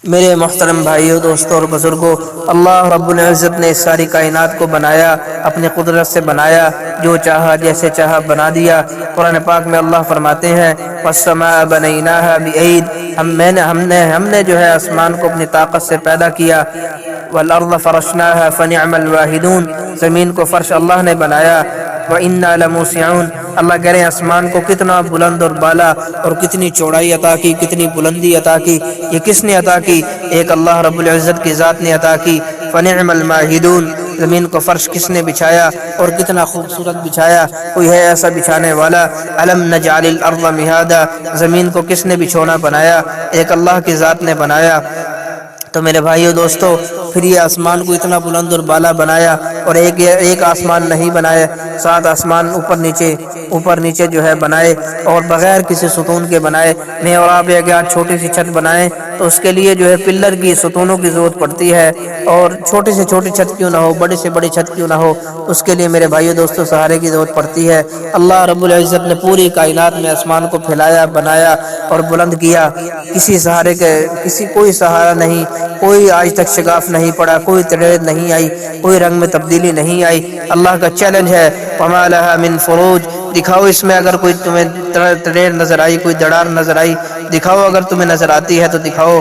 میرے محترم بھائیوں، دوستوں اور بزرگوں، اللہ رب العزت نے اس ساری کائنات کو بنایا، اپنی قدرت سے بنایا، جو چاہا جیسے چاہا بنا دیا۔ قرآن پاک میں اللہ فرماتے ہیں والسماء بنیناها بعید، ہم نے جو ہے آسمان کو اپنی طاقت سے پیدا کیا۔ والارض فرشناها فنعم الواحدون، زمین کو فرش اللہ نے بنایا۔ وَإِنَّا لَمُوسِعُونَ، اللہ کہہ رہے ہیں آسمان کو کتنا بلند اور بالا اور کتنی چوڑائی عطا کی، کتنی بلندی عطا کی۔ یہ کس نے عطا کی؟ ایک اللہ رب العزت کی ذات نے عطا کی۔ فَنِعْمَ الْمَاهِدُونَ، زمین کو فرش کس نے بچھایا اور کتنا خوبصورت بچھایا، کوئی ہے ایسا بچھانے والا؟ أَلَمْ نَجْعَلِ الْأَرْضَ مِهَادًا، زمین کو کس نے بچھونا بنایا؟ ایک اللہ کی ذات نے بنایا۔ تو میرے بھائیو دوستو، پھر یہ آسمان کو اتنا بلند اور بالا بنایا، اور ایک آسمان نہیں بنائے، 7 آسمان اوپر نیچے جو ہے بنائے، اور بغیر کسی ستون کے بنائے۔ میں اور آپ ایک چھوٹی سی چھت بنائیں تو اس کے لیے جو ہے پلر کی، ستونوں کی ضرورت پڑتی ہے، اور چھوٹی سے چھوٹی چھت کیوں نہ ہو، بڑی سے بڑی چھت کیوں نہ ہو، اس کے لیے میرے بھائیو دوستو سہارے کی ضرورت پڑتی ہے۔ اللہ رب العزت نے پوری کائنات میں آسمان کو پھیلایا، بنایا اور بلند کیا۔ کسی سہارے کے کوئی سہارا نہیں، کوئی آج تک شگاف نہیں پڑا، کوئی تڑیڑ نہیں آئی، کوئی رنگ میں تبدیلی نہیں آئی۔ اللہ کا چیلنج ہے وَمَا لَهَا مِن فُرُوجٍ، دکھاؤ اس میں اگر کوئی تمہیں تڑیڑ نظر آئی، کوئی دڑار نظر آئی، دکھاؤ اگر تمہیں نظر آتی ہے تو دکھاؤ۔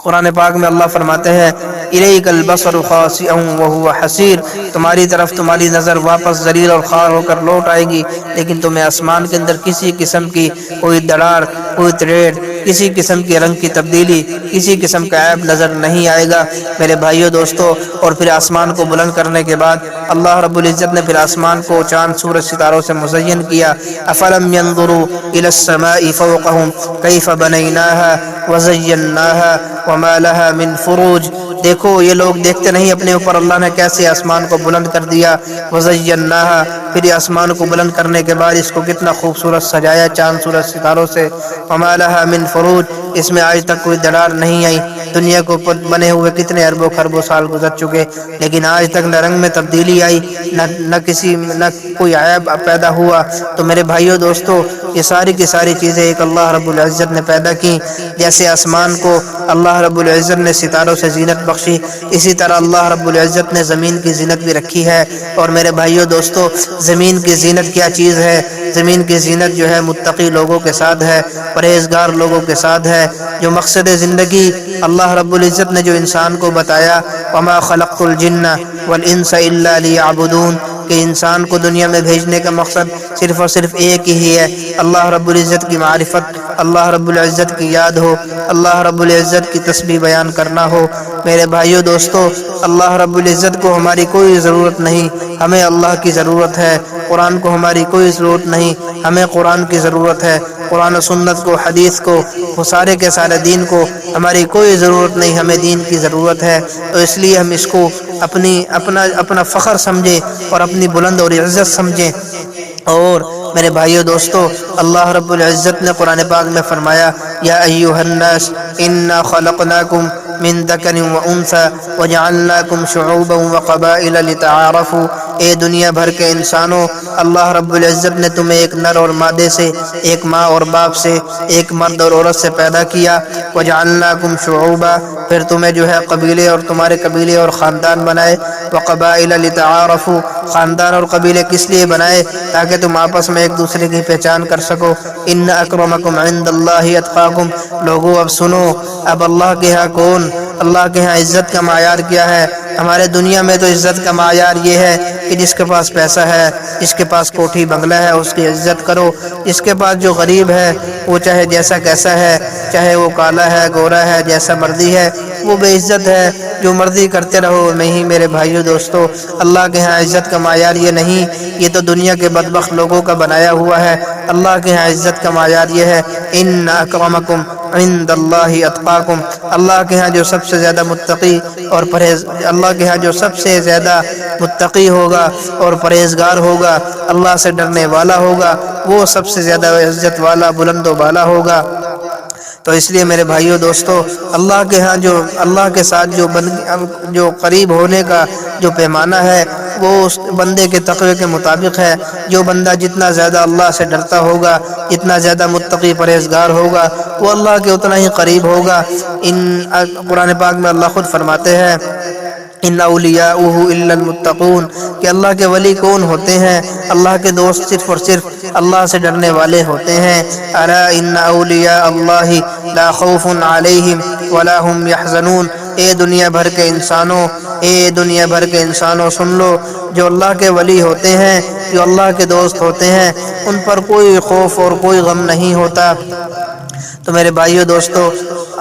قرآن پاک میں اللہ فرماتے ہیں اِلَيْكَ الْبَصَرُ خَاسِئًا وَهُوَ حَسِيرٌ، تمہاری طرف تمہاری نظر واپس ذلیل اور خوار ہو کر لوٹ آئے گی، لیکن تمہیں آسمان کے اندر کسی قسم کی کوئی دڑار، کوئی تڑیڑ، کسی قسم کی رنگ کی تبدیلی، کسی قسم کا عیب نظر نہیں آئے گا میرے بھائیو دوستو۔ اور پھر آسمان کو بلند کرنے کے بعد اللہ رب العزت نے پھر آسمان کو چاند سورج ستاروں سے مزین کیا۔ افلم ينظروا الى السماء فوقهم كيف بنيناها وزيناها وما لها من فروج، دیکھو یہ لوگ دیکھتے نہیں اپنے اوپر اللہ نے کیسے آسمان کو بلند کر دیا۔ وزیناها، پھر آسمان کو بلند کرنے کے بعد اس کو کتنا خوبصورت سجایا چاند سورج ستاروں سے۔ وما لها من فروج، اس میں آج تک کوئی دراڑ نہیں آئی۔ دنیا کو بنے ہوئے کتنے اربوں خربوں سال گزر چکے، لیکن آج تک نہ رنگ میں تبدیلی آئی، نہ کوئی عیب پیدا ہوا۔ تو میرے بھائیو دوستو، یہ ساری کی ساری چیزیں ایک اللہ رب العزت نے پیدا کی۔ جیسے آسمان کو اللہ رب العزت نے ستاروں سے زینت بخشی، اسی طرح اللہ رب العزت نے زمین کی زینت بھی رکھی ہے۔ اور میرے بھائیو دوستو، زمین کی زینت کیا چیز ہے؟ زمین کی زینت جو ہے متقی لوگوں کے ساتھ ہے، پرہیزگار لوگوں کے ساتھ ہے۔ جو مقصد زندگی اللہ رب العزت نے جو انسان کو بتایا وما خلقت الجن والانس الا ليعبدون، کہ انسان کو دنیا میں بھیجنے کا مقصد صرف اور صرف ایک ہی ہے، اللہ رب العزت کی معرفت، اللہ رب العزت کی یاد ہو، اللہ رب العزت کی تسبیح بیان کرنا ہو۔ میرے بھائیو دوستو، اللہ رب العزت کو ہماری کوئی ضرورت نہیں، ہمیں اللہ کی ضرورت ہے۔ قرآن کو ہماری کوئی ضرورت نہیں، ہمیں قرآن کی ضرورت ہے۔ قرآن و سنت کو، حدیث کو، وہ سارے کے سارے دین کو ہماری کوئی ضرورت نہیں، ہمیں دین کی ضرورت ہے۔ تو اس لیے ہم اس کو اپنا فخر سمجھیں اور اپنی بلند اور عزت سمجھیں۔ اور میرے بھائیو دوستو، اللہ رب العزت نے قرآن پاک میں فرمایا یا ایھا الناس انا خلقناکم من ذکر وانثی وجعلناکم شعوبا وقبائل لتعارفوا، اے دنیا بھر کے انسانوں، اللہ رب العزت نے تمہیں ایک نر اور مادے سے، ایک ماں اور باپ سے، ایک مرد اور عورت سے پیدا کیا۔ وجعلناکم شعوبا، پھر تمہیں جو ہے قبیلے اور تمہارے قبیلے اور خاندان بنائے۔ وقبائل لتعارفوا، خاندان اور قبیلے کس لیے بنائے؟ تاکہ تم آپس میں ایک دوسرے کی پہچان کر سکو۔ ان اکرمکم عند اللہ اتقاکم، لوگو اب سنو، اب اللہ کے ہاں کون، اللہ کے ہاں عزت کا معیار کیا ہے؟ ہمارے دنیا میں تو عزت کا معیار یہ ہے کہ جس کے پاس پیسہ ہے، جس کے پاس کوٹھی بنگلہ ہے، اس کی عزت کرو۔ جس کے پاس جو غریب ہے، وہ چاہے جیسا کیسا ہے، چاہے وہ کالا ہے، گورا ہے، جیسا مرضی ہے، وہ بے عزت ہے، جو مرضی کرتے رہو۔ نہیں میرے بھائیو دوستو، اللہ کے ہاں عزت کا معیار یہ نہیں، یہ تو دنیا کے بدبخت لوگوں کا بنایا ہوا ہے۔ اللہ کے ہاں عزت کا معیار یہ ہے ان اکرمکم عند اللہ اتقاکم، اللہ کے ہاں جو سب سے زیادہ متقی اور اللہ کے ہاں جو سب سے زیادہ متقی ہوگا اور پرہیزگار ہوگا، اللہ سے ڈرنے والا ہوگا، وہ سب سے زیادہ عزت والا، بلند و بالا ہوگا۔ تو اس لیے میرے بھائیو دوستو، اللہ کے ہاں اللہ کے ساتھ جو قریب ہونے کا جو پیمانہ ہے وہ اس بندے کے تقوی کے مطابق ہے۔ جو بندہ جتنا زیادہ اللہ سے ڈرتا ہوگا، جتنا زیادہ متقی پرہیزگار ہوگا، وہ اللہ کے اتنا ہی قریب ہوگا۔ قرآن پاک میں اللہ خود فرماتے ہیں ان اولیاءہ الا المتقون، کہ اللہ کے ولی کون ہوتے ہیں؟ اللہ کے دوست صرف اور صرف اللہ سے ڈرنے والے ہوتے ہیں۔ الا ان اولیاء اللہ لا خوف علیہم ولا هم يحزنون، اے دنیا بھر کے انسانوں سن لو، جو اللہ کے ولی ہوتے ہیں، جو اللہ کے دوست ہوتے ہیں، ان پر کوئی خوف اور کوئی غم نہیں ہوتا۔ تو میرے بھائیو دوستو،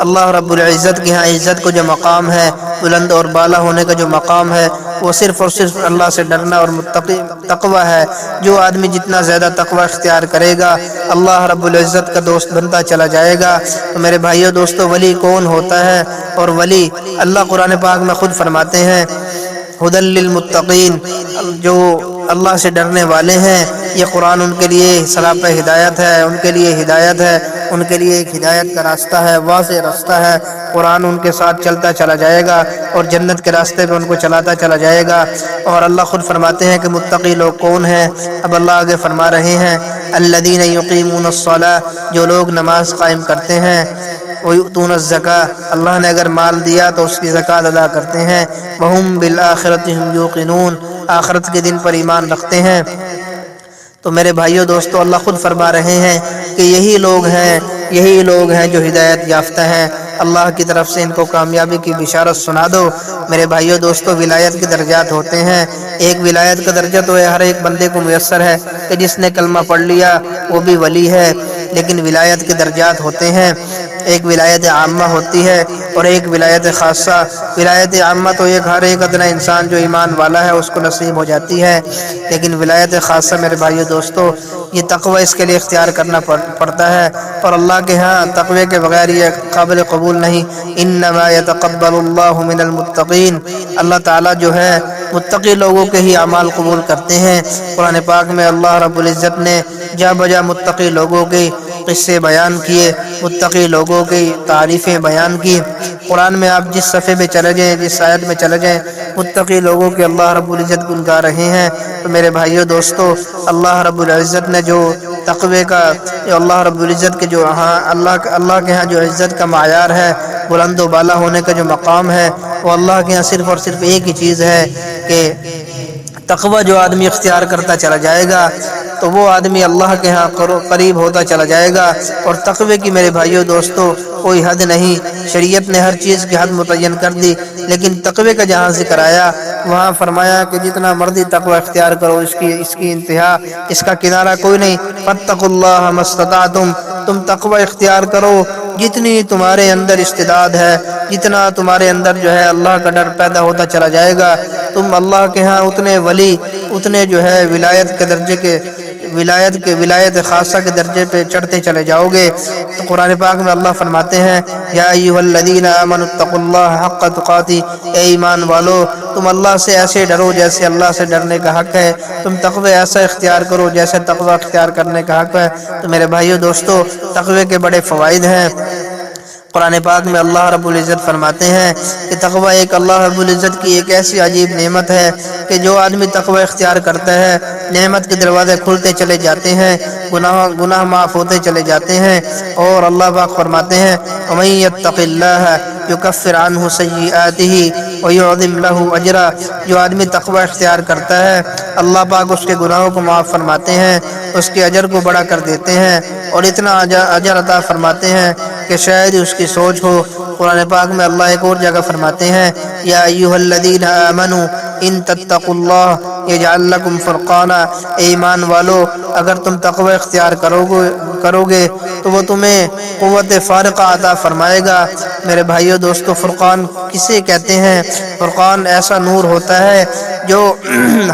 اللہ رب العزت کے ہاں عزت کو جو مقام ہے، بلند اور بالا ہونے کا جو مقام ہے، وہ صرف اور صرف اللہ سے ڈرنا اور تقوی ہے۔ جو آدمی جتنا زیادہ تقوی اختیار کرے گا، اللہ رب العزت کا دوست بنتا چلا جائے گا۔ تو میرے بھائیو دوستو، ولی کون ہوتا ہے؟ اور ولی اللہ قرآن پاک میں خود فرماتے ہیں ھدی للمتقین، جو اللہ سے ڈرنے والے ہیں، یہ قرآن ان کے لیے سراپا ہدایت ہے، ان کے لیے ہدایت ہے، ان کے لیے ایک ہدایت کا راستہ ہے، واضح راستہ ہے۔ قرآن ان کے ساتھ چلتا چلا جائے گا اور جنت کے راستے پہ ان کو چلاتا چلا جائے گا۔ اور اللہ خود فرماتے ہیں کہ متقی لوگ کون ہیں؟ اب اللہ آگے فرما رہے ہیں الذین یقیمون الصلاۃ، جو لوگ نماز قائم کرتے ہیں، ویؤتون الزکاۃ، اللہ نے اگر مال دیا تو اس کی زکوٰۃ ادا کرتے ہیں، وہم بالآخرۃ هم یوقنون، آخرت کے دن پر ایمان رکھتے ہیں۔ تو میرے بھائیو دوستو، اللہ خود فرما رہے ہیں کہ یہی لوگ ہیں جو ہدایت یافتہ ہیں۔ اللہ کی طرف سے ان کو کامیابی کی بشارت سنا دو۔ میرے بھائیو دوستو، ولایت کے درجات ہوتے ہیں۔ ایک ولایت کا درجہ تو ہر ایک بندے کو میسر ہے کہ جس نے کلمہ پڑھ لیا وہ بھی ولی ہے، لیکن ولایت کے درجات ہوتے ہیں۔ ایک ولایت عامہ ہوتی ہے اور ایک ولایت خاصہ۔ ولایت عامہ تو ہر ایک ادنا انسان جو ایمان والا ہے اس کو نصیب ہو جاتی ہے، لیکن ولایت خاصہ میرے بھائیو دوستو، یہ تقوی اس کے لیے اختیار کرنا پڑتا ہے، اور اللہ کے ہاں تقوی کے بغیر یہ قابل قبول نہیں۔ انما یتقبل اللہ من المتقین، اللہ تعالیٰ جو ہے متقی لوگوں کے ہی اعمال قبول کرتے ہیں۔ قرآن پاک میں اللہ رب العزت نے جا بجا متقی لوگوں کے قصے بیان کیے، متقی لوگوں کی تعریفیں بیان کی۔ قرآن میں آپ جس صفحے میں چلے جائیں، جس آیت میں چلے جائیں، متقی لوگوں کے اللہ رب العزت گن گا رہے ہیں۔ تو میرے بھائیو دوستو، اللہ رب العزت نے جو تقوی کا، اللہ رب العزت کے جو اللہ کے ہاں جو عزت کا معیار ہے، بلند و بالا ہونے کا جو مقام ہے، وہ اللہ کے ہاں صرف اور صرف ایک ہی چیز ہے کہ تقوی جو آدمی اختیار کرتا چلا جائے گا تو وہ آدمی اللہ کے ہاں قریب ہوتا چلا جائے گا۔ اور تقوی کی میرے بھائیو دوستو کوئی حد نہیں، شریعت نے ہر چیز کی حد متعین کر دی، لیکن تقوی کا جہاں ذکر آیا وہاں فرمایا کہ جتنا مرضی تقوی اختیار کرو، اس کی انتہا، اس کا کنارہ کوئی نہیں۔ فاتقوا اللہ ما استطعتم، تم تقوی اختیار کرو جتنی تمہارے اندر استعداد ہے، جتنا تمہارے اندر جو ہے اللہ کا ڈر پیدا ہوتا چلا جائے گا، تم اللہ کے ہاں اتنے ولی، اتنے جو ہے ولایت کے درجے کے ولایت خاصہ کے درجے پہ چڑھتے چلے جاؤ گے۔ تو قرآن پاک میں اللہ فرماتے ہیں یا ایھا الذین آمنوا اتقوا اللہ حق تقاتہ، اے ایمان والو تم اللہ سے ایسے ڈرو جیسے اللہ سے ڈرنے کا حق ہے، تم تقوی ایسا اختیار کرو جیسے تقوی اختیار کرنے کا حق ہے۔ تو میرے بھائیو دوستو، تقوی کے بڑے فوائد ہیں۔ قرآن پاک میں اللہ رب العزت فرماتے ہیں کہ تقوی ایک اللہ رب العزت کی ایک ایسی عجیب نعمت ہے کہ جو آدمی تقوی اختیار کرتا ہے، نعمت کے دروازے کھلتے چلے جاتے ہیں، گناہ معاف ہوتے چلے جاتے ہیں۔ اور اللہ پاک فرماتے ہیں وَمَن يَتَّقِ اللَّهَ يُكَفِّرْ عَنْهُ سَيِّئَاتِهِ وَيُعْظِمْ لَهُ أَجْرًا، جو آدمی تقوی اختیار کرتا ہے اللہ پاک اس کے گناہوں کو معاف فرماتے ہیں، اس کے اجر کو بڑا کر دیتے ہیں، اور اتنا اجر عطا فرماتے ہیں کہ شاید اس کی سوچ ہو۔ قرآن پاک میں اللہ ایک اور جگہ فرماتے ہیں یا ایھا الذین آمنوا ان تتقوا اللہ یجعل لکم فرقانا، اے ایمان والو اگر تم تقوی اختیار کرو گے تو وہ تمہیں قوت فارقہ عطا فرمائے گا۔ میرے بھائیو دوستو، فرقان کسے کہتے ہیں؟ فرقان ایسا نور ہوتا ہے جو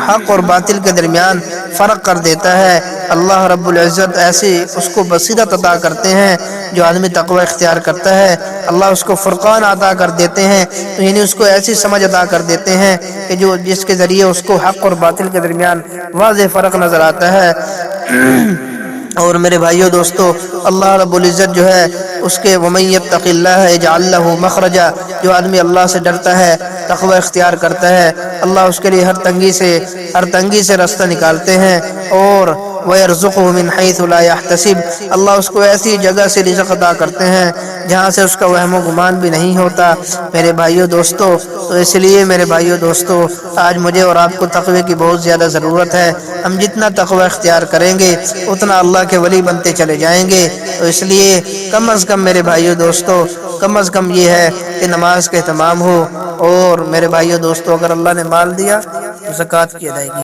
حق اور باطل کے درمیان فرق کر دیتا ہے۔ اللہ رب العزت ایسی اس کو بصیرت عطا کرتے ہیں، جو آدمی تقوی اختیار کرتا ہے اللہ اس کو فرقان عطا کر دیتے ہیں، تو یعنی اس کو ایسی سمجھ عطا کر دیتے ہیں کہ جس کے ذریعے اس کو حق اور باطل کے درمیان واضح فرق نظر آتا ہے۔ اور میرے بھائیوں دوستو، اللہ رب العزت جو ہے اس کے وَمَن يَتَّقِ اللَّهَ يَجْعَل لَّهُ مَخْرَجًا، جو آدمی اللہ سے ڈرتا ہے، تقوی اختیار کرتا ہے، اللہ اس کے لیے ہر تنگی سے راستہ نکالتے ہیں، اور وَيَرْزُقْهُ مِنْ حَيْثُ لَا يَحْتَسِبُ، اللہ اس کو ایسی جگہ سے رزق عطا کرتے ہیں جہاں سے اس کا وہم و گمان بھی نہیں ہوتا۔ میرے بھائیوں دوستو، تو اس لیے میرے بھائیوں دوستو، آج مجھے اور آپ کو تقوی کی بہت زیادہ ضرورت ہے۔ ہم جتنا تقوی اختیار کریں گے اتنا اللہ کے ولی بنتے چلے جائیں گے۔ تو اس لیے کم از کم میرے بھائیوں دوستو، کم از کم یہ ہے کہ نماز کا اہتمام ہو، اور میرے بھائیوں دوستو اگر اللہ نے مال دیا تو زکوٰۃ کی ادائیگی